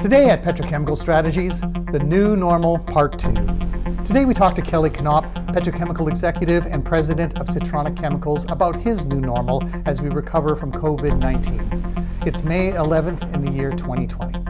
Today at Petrochemical Strategies, the new normal part 2. Today we talk to Kelly Knopp, Petrochemical Executive and President of Citroniq Chemicals, about his new normal as we recover from COVID-19. It's May 11th in the year 2020.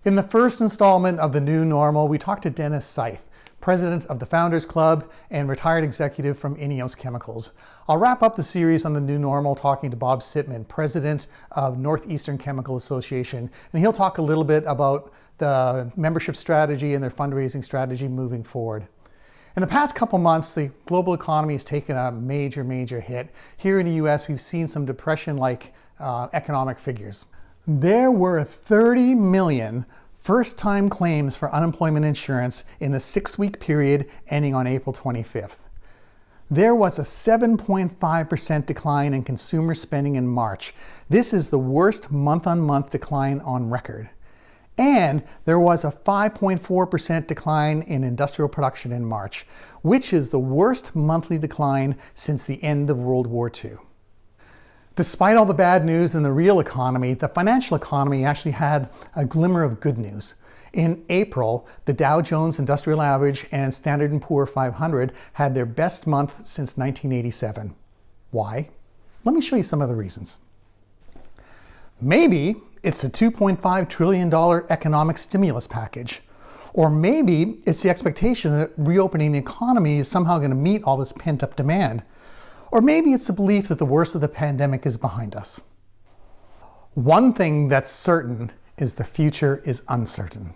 In the first installment of the new normal, we talked to Dennis Seith, President of the Founders Club and retired executive from Ineos Chemicals. I'll wrap up the series on the new normal talking to Bob Sitman, President of Northeastern Chemical Association, and he'll talk a little bit about the membership strategy and their fundraising strategy moving forward. In the past couple months, the global economy has taken a major hit. Here in the US, we've seen some depression-like economic figures. There were 30 million first-time claims for unemployment insurance in the 6-week period ending on April 25th. There was a 7.5% decline in consumer spending in March. This is the worst month-on-month decline on record. And there was a 5.4% decline in industrial production in March, which is the worst monthly decline since the end of World War II. Despite all the bad news in the real economy, the financial economy actually had a glimmer of good news. In April, the Dow Jones Industrial Average and Standard & Poor's 500 had their best month since 1987. Why? Let me show you some of the reasons. Maybe it's a $2.5 trillion economic stimulus package. Or maybe it's the expectation that reopening the economy is somehow going to meet all this pent-up demand. Or maybe it's the belief that the worst of the pandemic is behind us. One thing that's certain is the future is uncertain.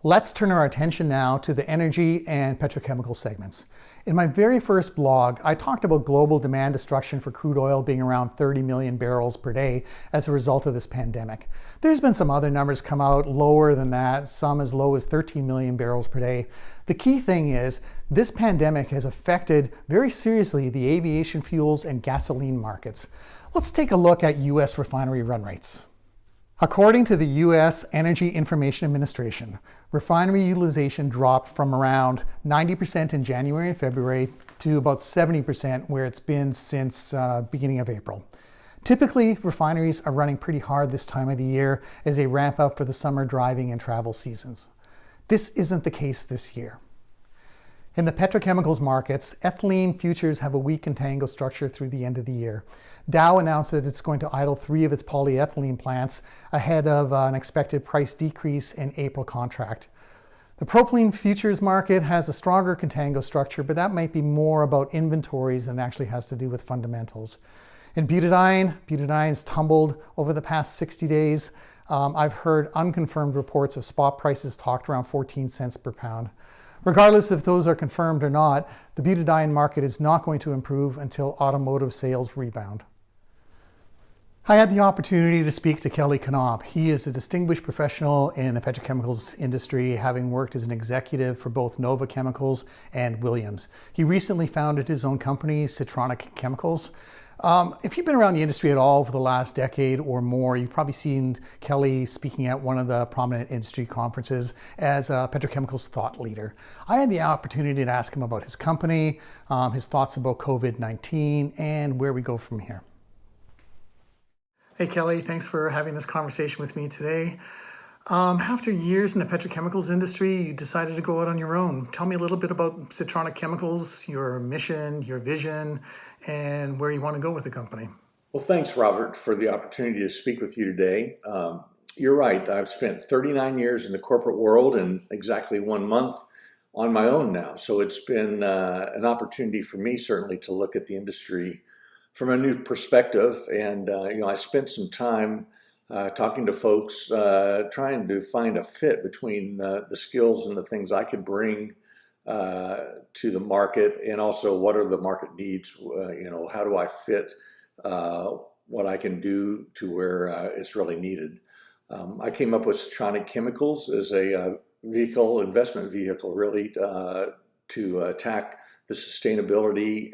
Let's turn our attention now to the energy and petrochemical segments. In my very first blog, I talked about global demand destruction for crude oil being around 30 million barrels per day as a result of this pandemic. There's been some other numbers come out lower than that, some as low as 13 million barrels per day. The key thing is this pandemic has affected very seriously the aviation fuels and gasoline markets. Let's take a look at US refinery run rates. According to the US Energy Information Administration, refinery utilization dropped from around 90% in January and February to about 70% where it's been since beginning of April. Typically, refineries are running pretty hard this time of the year as they ramp up for the summer driving and travel seasons. This isn't the case this year. In the petrochemicals markets, ethylene futures have a weak contango structure through the end of the year. Dow announced that it's going to idle 3 of its polyethylene plants ahead of an expected price decrease in April contract. The propylene futures market has a stronger contango structure, but that might be more about inventories than actually has to do with fundamentals. In butadyne's tumbled over the past 60 days. I've heard unconfirmed reports of spot prices talked around 14 cents per pound. Regardless if those are confirmed or not, the butadiene market is not going to improve until automotive sales rebound. I had the opportunity to speak to Kelly Knopp. He is a distinguished professional in the petrochemicals industry, having worked as an executive for both Nova Chemicals and Williams. He recently founded his own company, Citroniq Chemicals. If you've been around the industry at all for the last decade or more, you've probably seen Kelly speaking at one of the prominent industry conferences as a petrochemicals thought leader. I had the opportunity to ask him about his company, his thoughts about COVID-19, and where we go from here. Hey Kelly, thanks for having this conversation with me today. After years in the petrochemicals industry, you decided to go out on your own. Tell me a little bit about Citroniq Chemicals, your mission, your vision, and where you want to go with the company. Well, thanks, Robert, for the opportunity to speak with you today. You're right. I've spent 39 years in the corporate world and exactly 1 month on my own now. So it's been an opportunity for me, certainly, to look at the industry from a new perspective. And, I spent some time talking to folks, trying to find a fit between the skills and the things I could bring to the market, and also what are the market needs. How do I fit what I can do to where it's really needed. I came up with Citroniq Chemicals as a investment vehicle, really, to attack the sustainability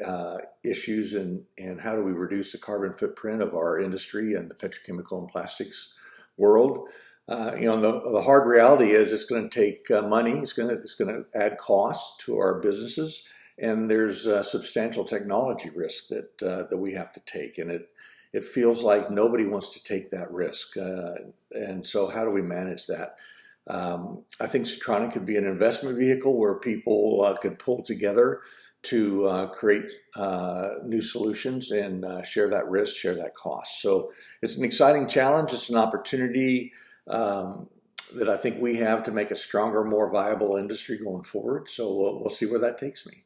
issues and how do we reduce the carbon footprint of our industry and the petrochemical and plastics world. The hard reality is it's going to take money. It's going to add costs to our businesses, and there's a substantial technology risk that we have to take, and it feels like nobody wants to take that risk. And so how do we manage that? I think Citroniq could be an investment vehicle where people could pull together to create new solutions and share that risk, share that cost. So it's an exciting challenge. It's an opportunity that I think we have to make a stronger, more viable industry going forward. So we'll see where that takes me.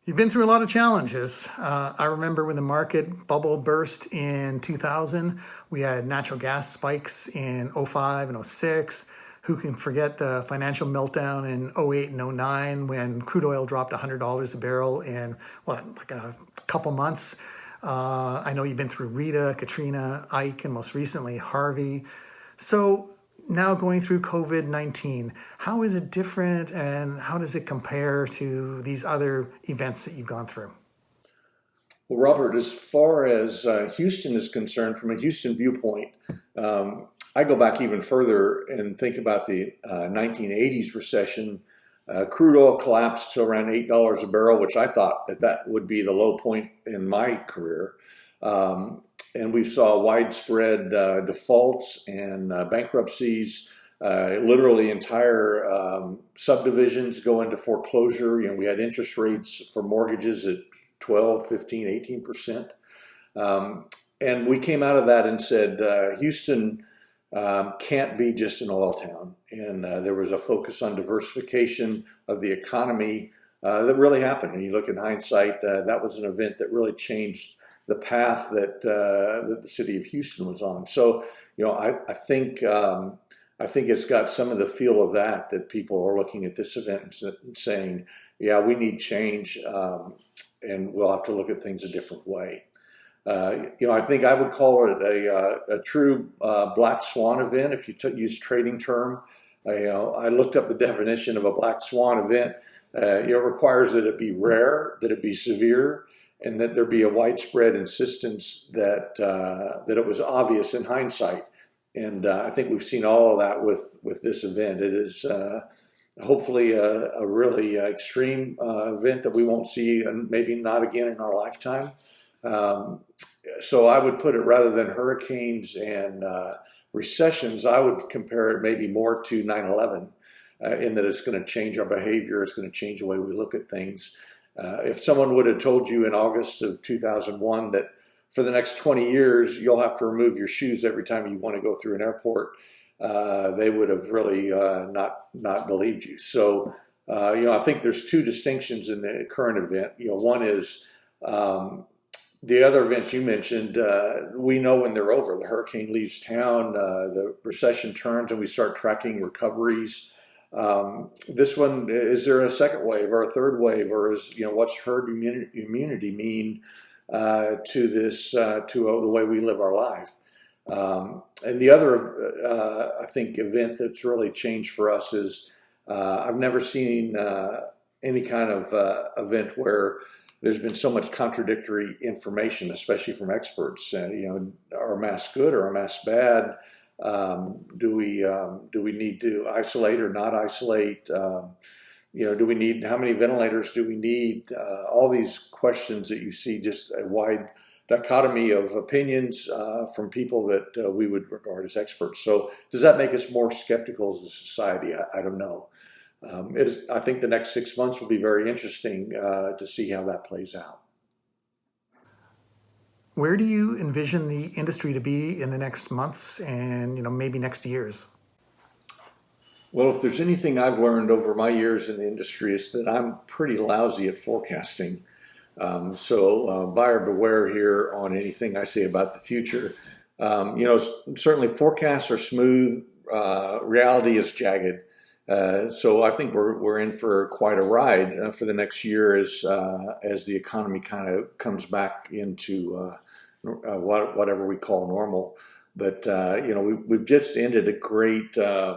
You've been through a lot of challenges. I remember when the market bubble burst in 2000, we had natural gas spikes in '05 and '06. Who can forget the financial meltdown in '08 and '09 when crude oil dropped $100 a barrel in, like a couple months? I know you've been through Rita, Katrina, Ike, and most recently Harvey. So now going through COVID-19, how is it different and how does it compare to these other events that you've gone through? Well, Robert, as far as Houston is concerned, from a Houston viewpoint, I go back even further and think about the 1980s recession. Crude oil collapsed to around $8 a barrel, which I thought that would be the low point in my career. And we saw widespread defaults and bankruptcies, literally entire subdivisions go into foreclosure. We had interest rates for mortgages at 12, 15, 18%. And we came out of that and said, Houston can't be just an oil town. And there was a focus on diversification of the economy that really happened. And you look in hindsight, that was an event that really changed the path that the city of Houston was on. So, I think it's got some of the feel of that people are looking at this event and saying, yeah, we need change, and we'll have to look at things a different way. I think I would call it a true black swan event. If you use a trading term, I looked up the definition of a black swan event. It requires that it be rare, that it be severe, and that there be a widespread insistence that it was obvious in hindsight. And I think we've seen all of that with this event. It is hopefully a really extreme event that we won't see, and maybe not again in our lifetime. So I would put it, rather than hurricanes and recessions, I would compare it maybe more to 9/11 in that it's going to change our behavior. It's going to change the way we look at things. If someone would have told you in August of 2001 that for the next 20 years, you'll have to remove your shoes every time you want to go through an airport, they would have really not believed you. So, I think there's two distinctions in the current event. One is the other events you mentioned, we know when they're over. The hurricane leaves town, the recession turns, and we start tracking recoveries. This one, is there a second wave or a third wave, or what's herd immunity mean to this, to the way we live our life? And the other, I think, event that's really changed for us is I've never seen any kind of event where there's been so much contradictory information, especially from experts. Are masks good or are masks bad? Do we need to isolate or not isolate? Do we need, how many ventilators do we need? All these questions that you see, just a wide dichotomy of opinions from people that we would regard as experts. So does that make us more skeptical as a society? I don't know. I think the next 6 months will be very interesting to see how that plays out. Where do you envision the industry to be in the next months and maybe next years? Well, if there's anything I've learned over my years in the industry, it's that I'm pretty lousy at forecasting. So buyer beware here on anything I say about the future. Certainly forecasts are smooth. Reality is jagged. So I think we're in for quite a ride for the next year as the economy kind of comes back into whatever we call normal. But we've just ended a great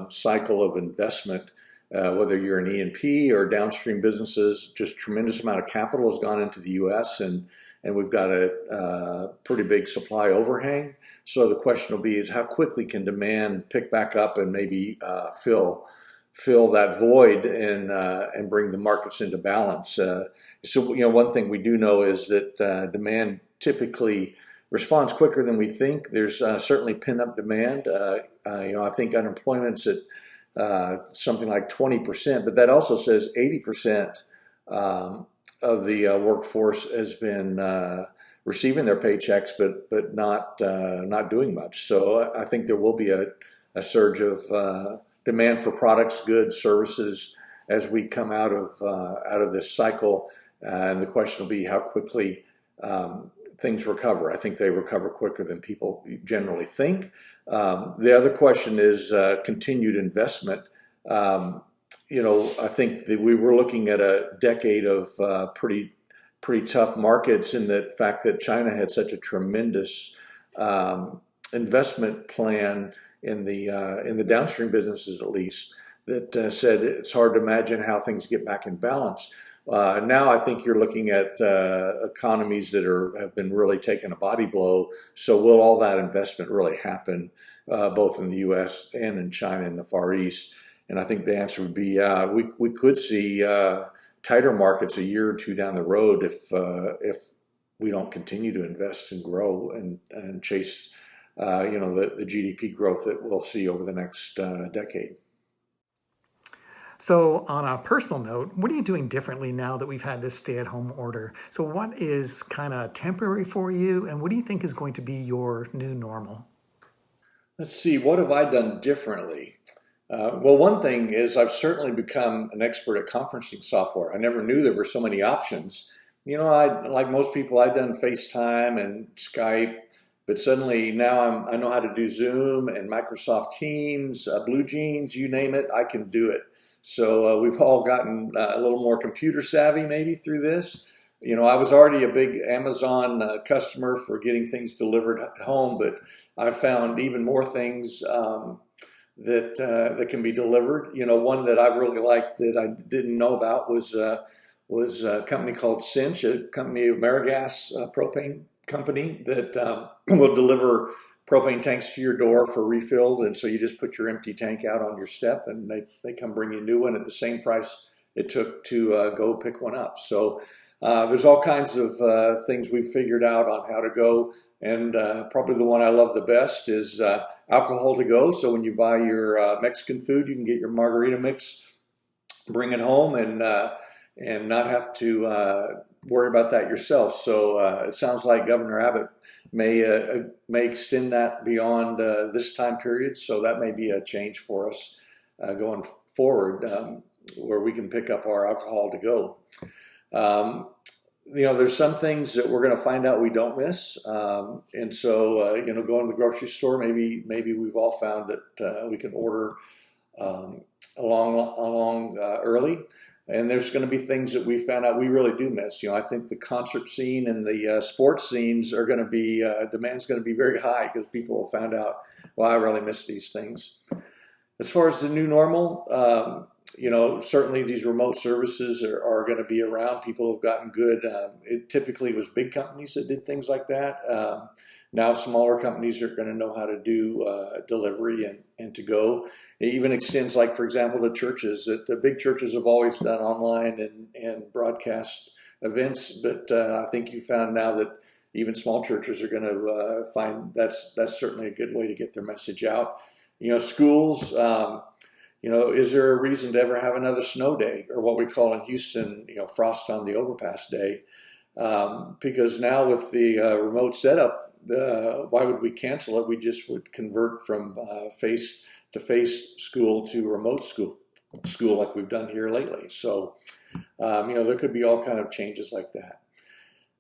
cycle of investment. Whether you're an E&P or downstream businesses, just tremendous amount of capital has gone into the U.S. and we've got a pretty big supply overhang. So the question will be is how quickly can demand pick back up and maybe fill fill that void and bring the markets into balance. So one thing we do know is that demand typically responds quicker than we think. There's certainly pent-up demand. I think unemployment's at something like 20%, but that also says 80% of the workforce has been receiving their paychecks, but not doing much. So I think there will be a surge of demand for products, goods, services as we come out of this cycle. And the question will be how quickly things recover. I think they recover quicker than people generally think. The other question is continued investment. I think that we were looking at a decade of pretty tough markets in the fact that China had such a tremendous investment plan in the downstream businesses, at least, that said it's hard to imagine how things get back in balance. Now I think you're looking at economies that have been really taking a body blow. So will all that investment really happen, both in the U.S. and in China and the Far East? And I think the answer would be we could see tighter markets a year or two down the road if we don't continue to invest and grow and chase the GDP growth that we'll see over the next decade. So on a personal note, what are you doing differently now that we've had this stay-at-home order? So what is kind of temporary for you, and what do you think is going to be your new normal? Let's see, what have I done differently? Well, one thing is I've certainly become an expert at conferencing software. I never knew there were so many options. Like most people, I've done FaceTime and Skype, but suddenly now I know how to do Zoom and Microsoft Teams, Blue Jeans, you name it, I can do it. So we've all gotten a little more computer savvy maybe through this. I was already a big Amazon customer for getting things delivered at home, but I found even more things that can be delivered. One that I really liked that I didn't know about was a company called Cinch, a company of AmeriGas propane company that will deliver propane tanks to your door for refilled, and so you just put your empty tank out on your step, and they come bring you a new one at the same price it took to go pick one up. So there's all kinds of things we've figured out on how to go, and probably the one I love the best is alcohol to go. So when you buy your Mexican food, you can get your margarita mix, bring it home, and not have to worry about that yourself. So it sounds like Governor Abbott may extend that beyond this time period. So that may be a change for us going forward, where we can pick up our alcohol to go. There's some things that we're going to find out we don't miss. And so, going to the grocery store, maybe we've all found that we can order along early. And there's going to be things that we found out we really do miss. I think the concert scene and the sports scenes are going to be, demand's going to be very high because people have found out, well, I really miss these things. As far as the new normal, certainly these remote services are going to be around. People have gotten good. It typically was big companies that did things like that. Now smaller companies are going to know how to do delivery and to go. It even extends, like, for example, to churches. That the big churches have always done online and broadcast events, but I think you found now that even small churches are going to find that's certainly a good way to get their message out. Schools. Is there a reason to ever have another snow day, or what we call in Houston, frost on the overpass day? Because now with the remote setup, why would we cancel it? We just would convert from face-to-face school to remote school like we've done here lately. So, there could be all kind of changes like that.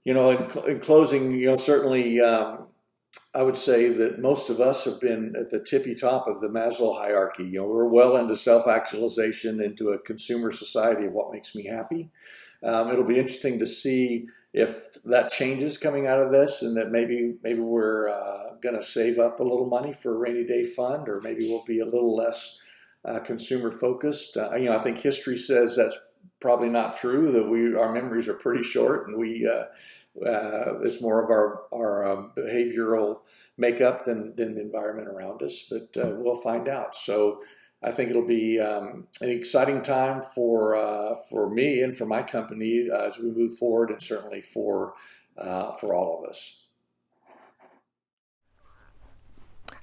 In closing, certainly I would say that most of us have been at the tippy top of the Maslow hierarchy. We're well into self-actualization, into a consumer society of what makes me happy. It'll be interesting to see if that changes coming out of this, and that maybe we're going to save up a little money for a rainy day fund, or maybe we'll be a little less consumer focused. I think history says that's probably not true, that our memories are pretty short, and it's more of our behavioral makeup than the environment around us, but we'll find out. So I think it'll be an exciting time for me and for my company as we move forward, and certainly for all of us.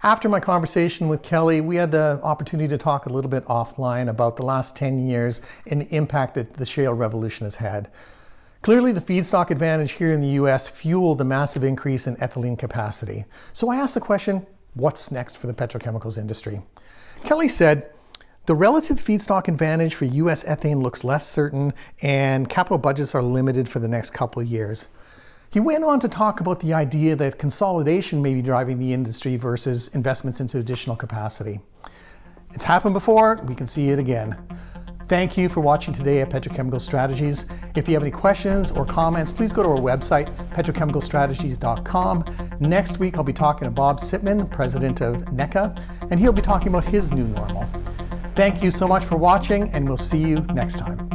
After my conversation with Kelly, we had the opportunity to talk a little bit offline about the last 10 years and the impact that the shale revolution has had. Clearly, the feedstock advantage here in the US fueled the massive increase in ethylene capacity. So I asked the question, what's next for the petrochemicals industry? Kelly said, the relative feedstock advantage for US ethane looks less certain, and capital budgets are limited for the next couple of years. He went on to talk about the idea that consolidation may be driving the industry versus investments into additional capacity. It's happened before, we can see it again. Thank you for watching today at Petrochemical Strategies. If you have any questions or comments, please go to our website, petrochemicalstrategies.com. Next week, I'll be talking to Bob Sitman, president of NECA, and he'll be talking about his new normal. Thank you so much for watching, and we'll see you next time.